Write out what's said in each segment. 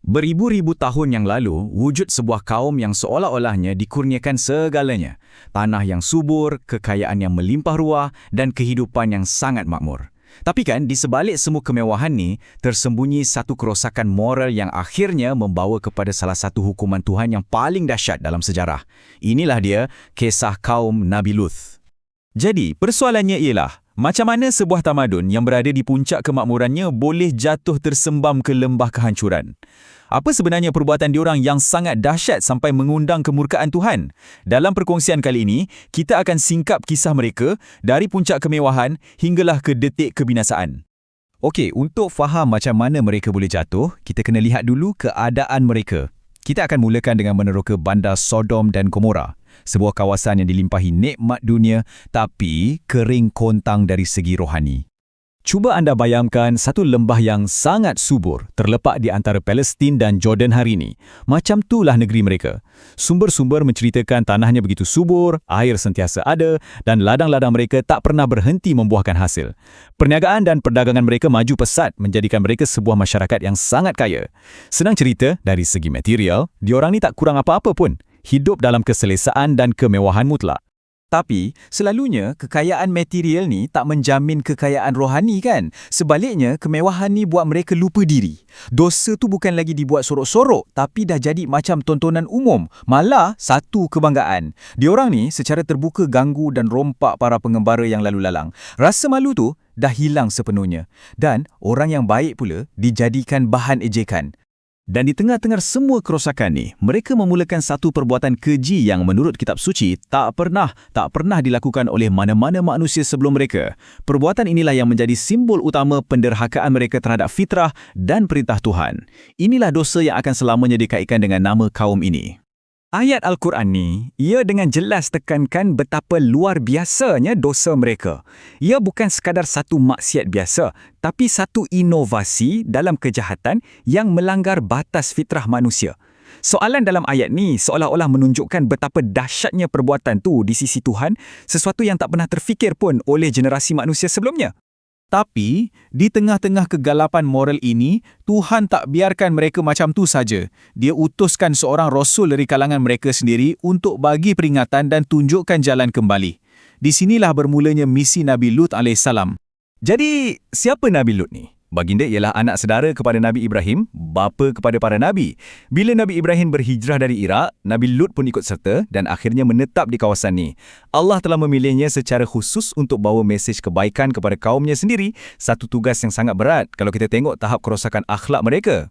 Beribu-ribu tahun yang lalu, wujud sebuah kaum yang seolah-olahnya dikurniakan segalanya. Tanah yang subur, kekayaan yang melimpah ruah, dan kehidupan yang sangat makmur. Tapi kan, di sebalik semua kemewahan ni, tersembunyi satu kerosakan moral yang akhirnya membawa kepada salah satu hukuman Tuhan yang paling dahsyat dalam sejarah. Inilah dia, kisah kaum Nabi Lut. Jadi, persoalannya ialah, macam mana sebuah tamadun yang berada di puncak kemakmurannya boleh jatuh tersembam ke lembah kehancuran? Apa sebenarnya perbuatan diorang yang sangat dahsyat sampai mengundang kemurkaan Tuhan? Dalam perkongsian kali ini, kita akan singkap kisah mereka dari puncak kemewahan hinggalah ke detik kebinasaan. Okey, untuk faham macam mana mereka boleh jatuh, kita kena lihat dulu keadaan mereka. Kita akan mulakan dengan meneroka bandar Sodom dan Gomora, sebuah kawasan yang dilimpahi nikmat dunia tapi kering kontang dari segi rohani. Cuba anda bayangkan satu lembah yang sangat subur terletak di antara Palestin dan Jordan hari ini. Macam itulah negeri mereka. Sumber-sumber menceritakan tanahnya begitu subur, air sentiasa ada dan ladang-ladang mereka tak pernah berhenti membuahkan hasil. Perniagaan dan perdagangan mereka maju pesat menjadikan mereka sebuah masyarakat yang sangat kaya. Senang cerita, dari segi material, diorang ni tak kurang apa-apa pun. Hidup dalam keselesaan dan kemewahan mutlak. Tapi, selalunya kekayaan material ni tak menjamin kekayaan rohani kan? Sebaliknya, kemewahan ni buat mereka lupa diri. Dosa tu bukan lagi dibuat sorok-sorok, tapi dah jadi macam tontonan umum. Malah, satu kebanggaan. Diorang ni secara terbuka ganggu dan rompak para pengembara yang lalu lalang. Rasa malu tu dah hilang sepenuhnya. Dan, orang yang baik pula dijadikan bahan ejekan. Dan di tengah-tengah semua kerosakan ni, mereka memulakan satu perbuatan keji yang menurut kitab suci tak pernah dilakukan oleh mana-mana manusia sebelum mereka. Perbuatan inilah yang menjadi simbol utama penderhakaan mereka terhadap fitrah dan perintah Tuhan. Inilah dosa yang akan selamanya dikaitkan dengan nama kaum ini. Ayat Al-Quran ni, ia dengan jelas tekankan betapa luar biasanya dosa mereka. Ia bukan sekadar satu maksiat biasa, tapi satu inovasi dalam kejahatan yang melanggar batas fitrah manusia. Soalan dalam ayat ni seolah-olah menunjukkan betapa dahsyatnya perbuatan tu di sisi Tuhan, sesuatu yang tak pernah terfikir pun oleh generasi manusia sebelumnya. Tapi, di tengah-tengah kegalapan moral ini, Tuhan tak biarkan mereka macam tu saja. Dia utuskan seorang rasul dari kalangan mereka sendiri untuk bagi peringatan dan tunjukkan jalan kembali. Di sinilah bermulanya misi Nabi Lut AS. Jadi, siapa Nabi Lut ni? Baginda ialah anak saudara kepada Nabi Ibrahim, bapa kepada para Nabi. Bila Nabi Ibrahim berhijrah dari Iraq, Nabi Lut pun ikut serta dan akhirnya menetap di kawasan ni. Allah telah memilihnya secara khusus untuk bawa mesej kebaikan kepada kaumnya sendiri, satu tugas yang sangat berat kalau kita tengok tahap kerosakan akhlak mereka.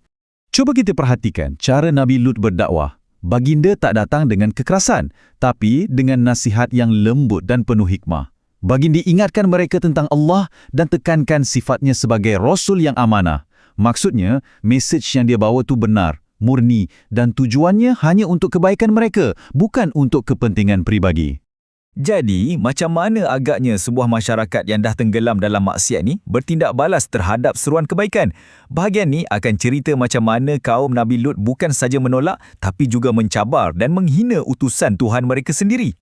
Cuba kita perhatikan cara Nabi Lut berdakwah. Baginda tak datang dengan kekerasan, tapi dengan nasihat yang lembut dan penuh hikmah. Baginda ingatkan mereka tentang Allah dan tekankan sifatnya sebagai Rasul yang amanah. Maksudnya, mesej yang dia bawa tu benar, murni dan tujuannya hanya untuk kebaikan mereka, bukan untuk kepentingan peribadi. Jadi, macam mana agaknya sebuah masyarakat yang dah tenggelam dalam maksiat ni bertindak balas terhadap seruan kebaikan? Bahagian ni akan cerita macam mana kaum Nabi Lut bukan saja menolak, tapi juga mencabar dan menghina utusan Tuhan mereka sendiri.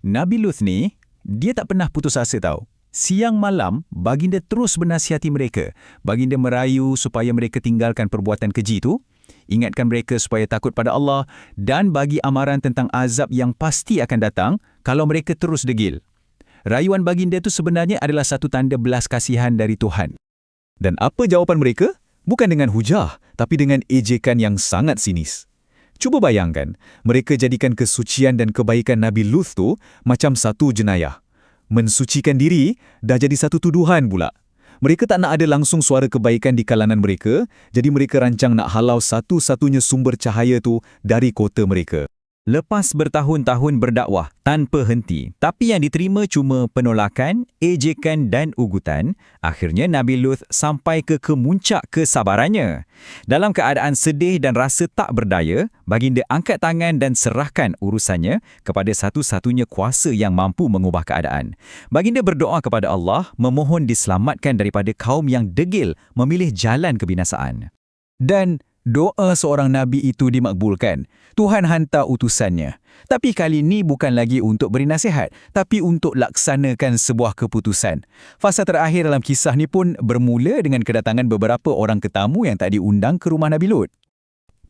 Nabi Lut ni, dia tak pernah putus asa tahu. Siang malam, baginda terus bernasihati mereka. Baginda merayu supaya mereka tinggalkan perbuatan keji itu, ingatkan mereka supaya takut pada Allah dan bagi amaran tentang azab yang pasti akan datang kalau mereka terus degil. Rayuan baginda itu sebenarnya adalah satu tanda belas kasihan dari Tuhan. Dan apa jawapan mereka? Bukan dengan hujah, tapi dengan ejekan yang sangat sinis. Cuba bayangkan, mereka jadikan kesucian dan kebaikan Nabi Lut tu macam satu jenayah. Mensucikan diri dah jadi satu tuduhan pula. Mereka tak nak ada langsung suara kebaikan di kalangan mereka, jadi mereka rancang nak halau satu-satunya sumber cahaya tu dari kota mereka. Lepas bertahun-tahun berdakwah tanpa henti, tapi yang diterima cuma penolakan, ejekan dan ugutan, akhirnya Nabi Lut sampai ke kemuncak kesabarannya. Dalam keadaan sedih dan rasa tak berdaya, baginda angkat tangan dan serahkan urusannya kepada satu-satunya kuasa yang mampu mengubah keadaan. Baginda berdoa kepada Allah, memohon diselamatkan daripada kaum yang degil memilih jalan kebinasaan. Dan doa seorang Nabi itu dimakbulkan. Tuhan hantar utusannya. Tapi kali ini bukan lagi untuk beri nasihat, tapi untuk laksanakan sebuah keputusan. Fasa terakhir dalam kisah ni pun bermula dengan kedatangan beberapa orang tetamu yang tak diundang ke rumah Nabi Lut.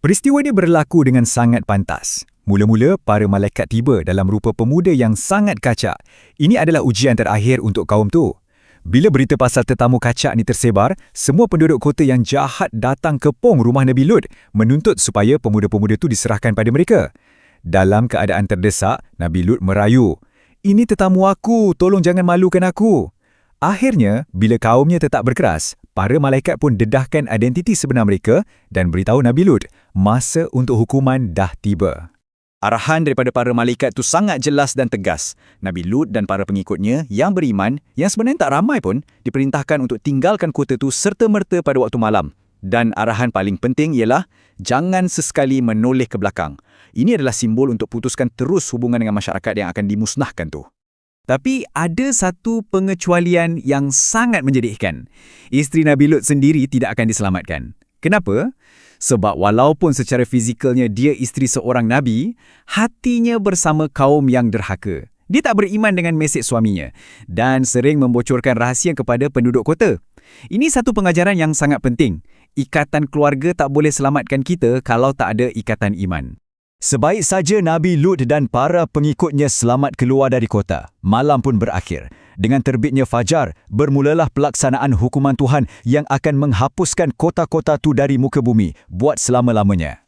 Peristiwa ini berlaku dengan sangat pantas. Mula-mula, para malaikat tiba dalam rupa pemuda yang sangat kacak. Ini adalah ujian terakhir untuk kaum tu. Bila berita pasal tetamu kacak ni tersebar, semua penduduk kota yang jahat datang kepung rumah Nabi Lut menuntut supaya pemuda-pemuda tu diserahkan pada mereka. Dalam keadaan terdesak, Nabi Lut merayu, "Ini tetamu aku, tolong jangan malukan aku." Akhirnya, bila kaumnya tetap berkeras, para malaikat pun dedahkan identiti sebenar mereka dan beritahu Nabi Lut, masa untuk hukuman dah tiba. Arahan daripada para malaikat itu sangat jelas dan tegas. Nabi Lut dan para pengikutnya yang beriman, yang sebenarnya tak ramai pun, diperintahkan untuk tinggalkan kota itu serta-merta pada waktu malam. Dan arahan paling penting ialah, jangan sesekali menoleh ke belakang. Ini adalah simbol untuk putuskan terus hubungan dengan masyarakat yang akan dimusnahkan tu. Tapi ada satu pengecualian yang sangat menjadikan. Isteri Nabi Lut sendiri tidak akan diselamatkan. Kenapa? Sebab walaupun secara fizikalnya dia isteri seorang Nabi, hatinya bersama kaum yang derhaka. Dia tak beriman dengan mesej suaminya dan sering membocorkan rahsia kepada penduduk kota. Ini satu pengajaran yang sangat penting. Ikatan keluarga tak boleh selamatkan kita kalau tak ada ikatan iman. Sebaik saja Nabi Lut dan para pengikutnya selamat keluar dari kota, malam pun berakhir. Dengan terbitnya fajar, bermulalah pelaksanaan hukuman Tuhan yang akan menghapuskan kota-kota tu dari muka bumi buat selama-lamanya.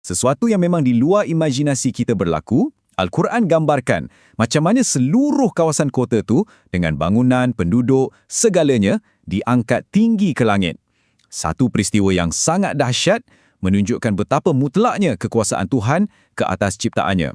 Sesuatu yang memang di luar imajinasi kita berlaku, Al-Quran gambarkan macam mana seluruh kawasan kota tu dengan bangunan, penduduk, segalanya diangkat tinggi ke langit. Satu peristiwa yang sangat dahsyat, menunjukkan betapa mutlaknya kekuasaan Tuhan ke atas ciptaannya.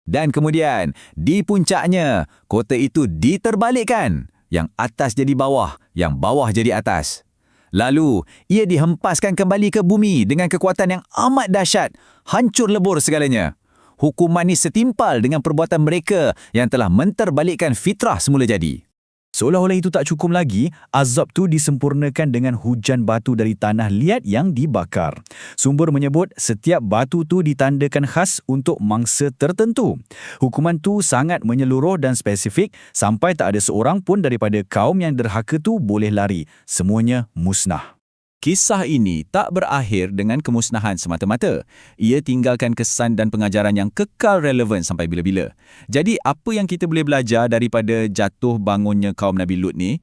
Dan kemudian, di puncaknya, kota itu diterbalikkan. Yang atas jadi bawah, yang bawah jadi atas. Lalu, ia dihempaskan kembali ke bumi dengan kekuatan yang amat dahsyat, hancur lebur segalanya. Hukuman ini setimpal dengan perbuatan mereka yang telah menterbalikkan fitrah semula jadi. Seolah-olah itu tak cukup lagi, azab tu disempurnakan dengan hujan batu dari tanah liat yang dibakar. Sumber menyebut setiap batu tu ditandakan khas untuk mangsa tertentu. Hukuman tu sangat menyeluruh dan spesifik sampai tak ada seorang pun daripada kaum yang derhaka tu boleh lari. Semuanya musnah. Kisah ini tak berakhir dengan kemusnahan semata-mata. Ia tinggalkan kesan dan pengajaran yang kekal relevan sampai bila-bila. Jadi, apa yang kita boleh belajar daripada jatuh bangunnya kaum Nabi Lut ni?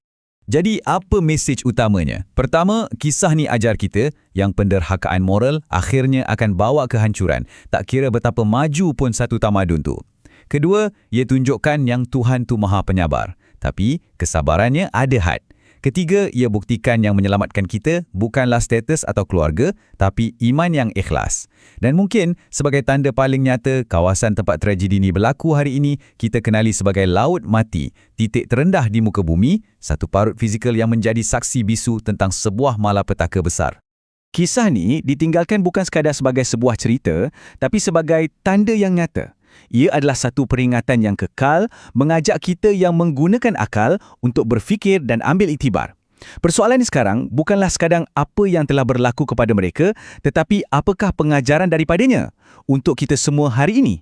Jadi, apa mesej utamanya? Pertama, kisah ni ajar kita yang penderhakaan moral akhirnya akan bawa kehancuran. Tak kira betapa maju pun satu tamadun tu. Kedua, ia tunjukkan yang Tuhan tu Maha Penyabar. Tapi, kesabarannya ada had. Ketiga, ia buktikan yang menyelamatkan kita bukanlah status atau keluarga, tapi iman yang ikhlas. Dan mungkin, sebagai tanda paling nyata kawasan tempat tragedi ini berlaku hari ini, kita kenali sebagai Laut Mati, titik terendah di muka bumi, satu parut fizikal yang menjadi saksi bisu tentang sebuah malapetaka besar. Kisah ni ditinggalkan bukan sekadar sebagai sebuah cerita, tapi sebagai tanda yang nyata. Ia adalah satu peringatan yang kekal, mengajak kita yang menggunakan akal untuk berfikir dan ambil iktibar. Persoalan ini sekarang bukanlah sekadar apa yang telah berlaku kepada mereka, tetapi apakah pengajaran daripadanya untuk kita semua hari ini?